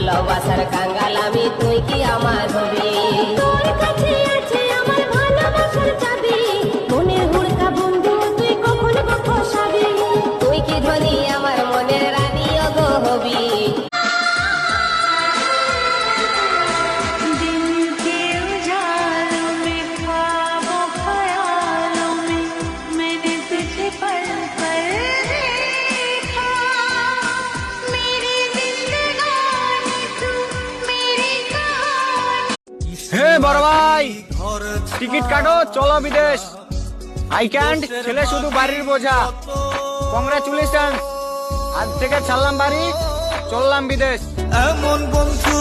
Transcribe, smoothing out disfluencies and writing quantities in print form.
ভালোবাসার কাঙ্গাল আমি, তুই কি আমার হবি? তোর কাছে আছে আমার ভালোবাসার চাবি, মনের হুড়কা বন্ধু তুই কখন ফসাবি। তুই কি ধনী আমার মনের রানী গো হবি? হে বড় ভাই, টিকিট কাটো, চলো বিদেশ। আই ক্যান্ট, ছেলে শুধু বাড়ির বোঝা। কংগ্রাচুলেশন, আজ থেকে ছাড়লাম বাড়ি, চললাম বিদেশ। এমন বন্ধু